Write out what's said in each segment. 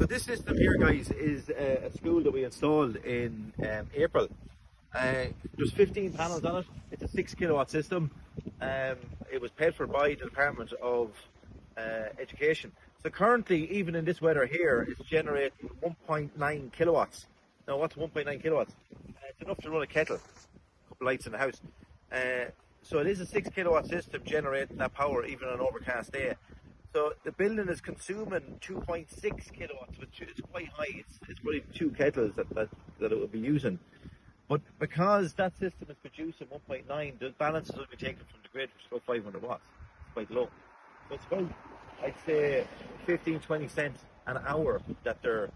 this system here, guys, is a school that we installed in April. There's 15 panels on it. It's a 6 kilowatt system. It was paid for by the Department of Education. So currently, even in this weather here, it's generating 1.9 kilowatts. Now, what's 1.9 kilowatts? It's enough to run a kettle, a couple lights in the house. So it is a 6 kilowatt system generating that power even on an overcast day. So the building is consuming 2.6 kilowatts, which is quite high. It's probably 2 kettles that it will be using. But because that system is producing 1.9, the balances will be taken from the grid, which is about 500 watts. It's quite low. So it's about, I'd say, 15-20 cents an hour that they're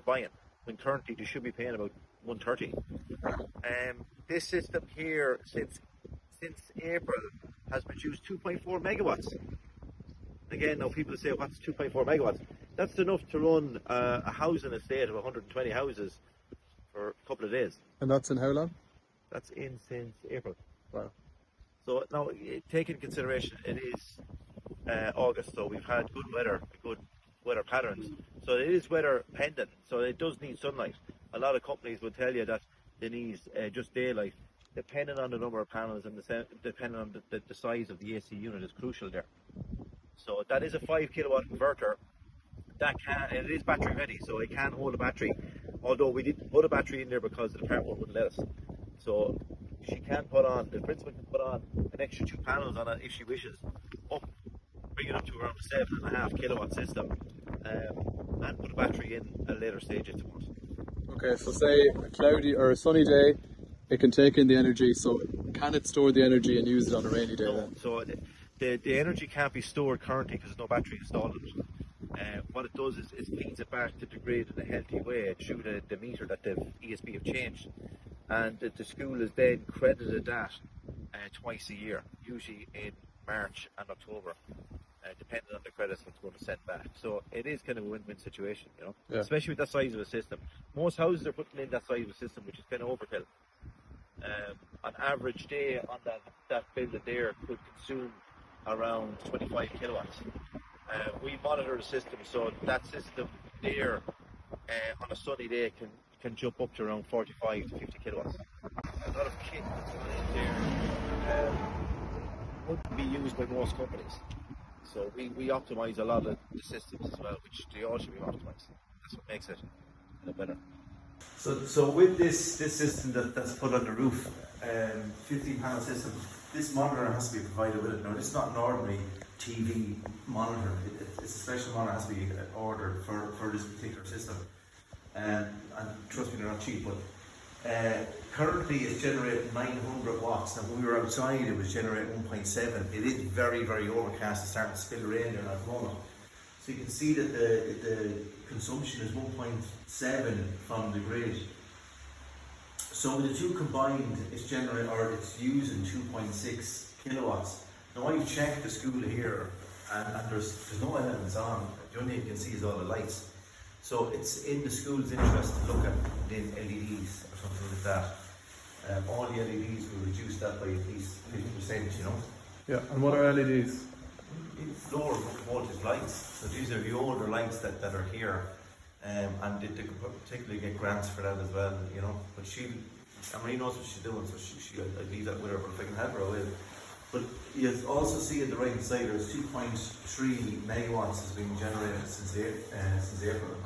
buying, when currently they should be paying about 130. This system here, since April, has produced 2.4 megawatts. Again, now people say, what's 2.4 megawatts? That's enough to run a housing estate of 120 houses for a couple of days. And that's in how long? That's in since April. Wow. So now, take into consideration, it is August, so we've had good weather patterns. So it is weather pendant, so it does need sunlight. A lot of companies will tell you that they need just daylight, depending on the number of panels and depending on the size of the AC unit is crucial there. So that is a 5 kilowatt converter. It is battery ready, so it can hold a battery. Although we didn't put a battery in there because the department wouldn't let us. So the principal can put on an extra 2 panels on it if she wishes, bring it up to around a 7.5 kilowatt system, and put a battery in at a later stage if they want. Okay, so say a cloudy or a sunny day, it can take in the energy, so can it store the energy and use it on a rainy day then? So the energy can't be stored currently because there's no battery installed in it. What it does is it feeds it back to the grid in a healthy way through the meter that the ESB have changed, and the school is then credited that twice a year, usually in March and October, depending on the credits that's going to send back. So it is kind of a win-win situation, you know, yeah. Especially with that size of a system. Most houses are putting in that size of a system, which is kind of overkill. An average day on that building there could consume around 25 kilowatts. We monitor the system, so that system there on a sunny day can jump up to around 45 to 50 kilowatts. A lot of kit that's gone in there wouldn't be used by most companies. So we optimise a lot of the systems as well, which they all should be optimised. That's what makes it better. So with this system that's put on the roof, 15 panel system, this monitor has to be provided with it. Now, it's not an ordinary TV monitor. It's a special monitor that has to be ordered for this particular system. And trust me, they're not cheap, but currently it's generating 900 watts. Now, when we were outside, it was generating 1.7. It is very, very overcast. It's starting to spill rain there at the moment. So you can see that the consumption is 1.7 from the grid. So with the two combined, it's using 2.6 kilowatts. Now I've checked the school here, and there's no elements on. The only thing you can see is all the lights. So it's in the school's interest to look at the LEDs or something like that. All the LEDs will reduce that by at least 50%, you know. Yeah, and what are LEDs? Lower voltage lights. So these are the older lights that are here. And they could particularly get grants for that as well, you know. But Marie knows what she's doing, so I'd leave that with her, but if I can help her, I will. But you'll also see on the right hand side there's 2.3 megawatts has been generated since April.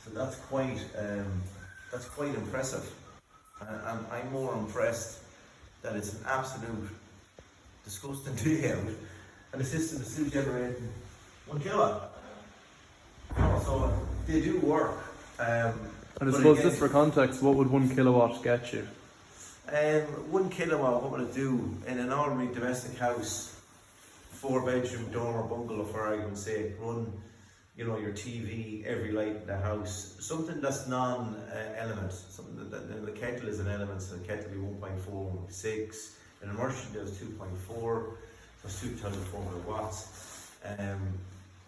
So that's quite impressive. And I'm more impressed that it's an absolute disgusting day out, and the system is still generating 1 kilowatt. So they do work. And I suppose, just for context, what would 1 kilowatt get you? 1 kilowatt, what would it do in an ordinary domestic house, 4-bedroom dormer bungalow, for argument's sake, run, you know, your TV, every light in the house, something that's non-element, something that the kettle is an element, so the kettle will be 1.4, 1.6, an immersion does 2.4, that's 2,400 watts.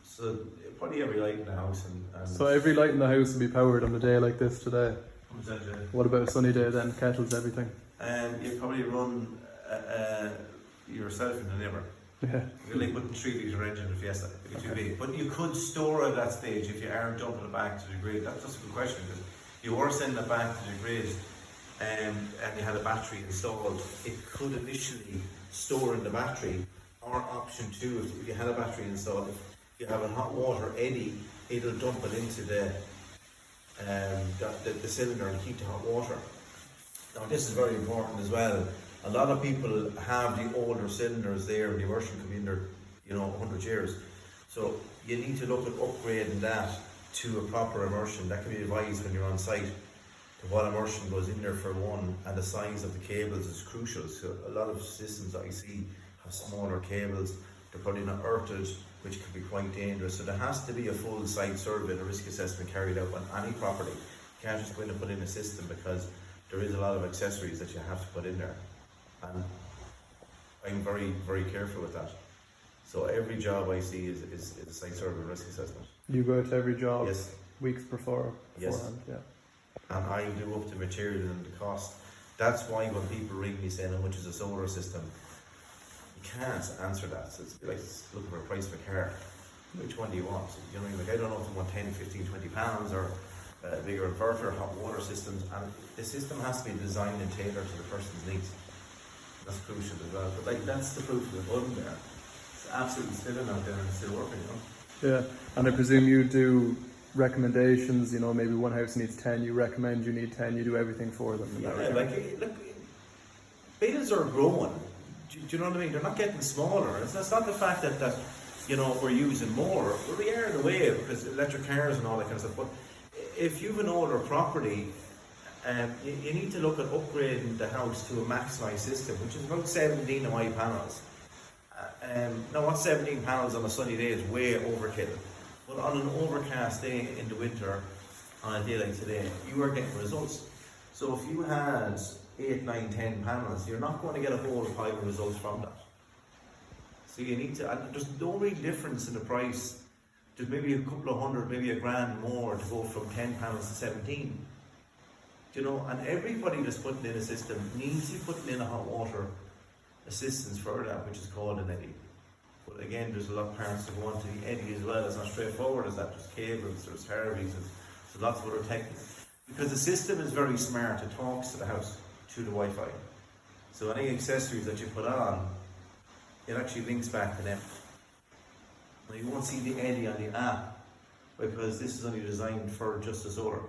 So probably every light in the house. And so every light in the house will be powered on a day like this today? Exactly. What about a sunny day then? Kettles, everything? You probably run yourself and the neighbour. Yeah. You're like putting 3-litre engine in a Fiesta, it'd be too big. But you could store at that stage if you are dumping it back to the grid. That's just a good question, because if you were sending it back to the grid and you had a battery installed, it could initially store in the battery. Or option 2, if you had a battery installed, if you have a hot water eddy, it'll dump it into the cylinder and heat the hot water. Now this is very important as well. A lot of people have the older cylinders there, and the immersion could be in there, 100 years. So you need to look at upgrading that to a proper immersion. That can be advised when you're on site, to what immersion goes in there for one, and the size of the cables is crucial. So a lot of systems that I see have smaller cables, they're probably not earthed, which can be quite dangerous. So there has to be a full site survey and a risk assessment carried out on any property. You can't just go in and put in a system, because there is a lot of accessories that you have to put in there. And I'm very, very careful with that. So every job I see is a site survey and risk assessment. You go to every job? Yes. Weeks beforehand? Yes. Yeah. And I do up the material and the cost. That's why when people ring me saying how much is a solar system, you can't answer that. So it's like looking for a price of a car. Which one do you want? You know what I mean? Like, I don't know if you want 10, 15, 20 pounds or a bigger inverter, hot water systems. And the system has to be designed and tailored to the person's needs. That's crucial as well. But like, that's the proof of the pudding there. It's absolutely still out there and it's still working, Yeah, and I presume you do recommendations, maybe one house needs 10, you recommend you need 10, you do everything for them. Yeah, look, bills are growing. Do you know what I mean? They're not getting smaller. It's not the fact that we're using more. Well, we are in a way, because electric cars and all that kind of stuff. But if you've an older property, you need to look at upgrading the house to a maximised system, which is about 17 MI panels. Now, what 17 panels on a sunny day is way overkill. But on an overcast day in the winter, on a day like today, you are getting results. So if you had 8, 9, 10 panels, you're not going to get a whole pile of results from that. So you need to, and there's no real difference in the price. There's maybe a couple of hundred, maybe $1,000 more to go from 10 panels to 17. And everybody that's putting in a system needs to be putting in a hot water assistance for that, which is called an eddy. But again, there's a lot of parts that go on to the eddy as well. It's not straightforward as that. There's cables, there's Harveys, there's lots of other techniques. Because the system is very smart, it talks to the house, to the Wi-Fi. So any accessories that you put on, it actually links back to them. Now you won't see the eddy on the app, because this is only designed for just the solar.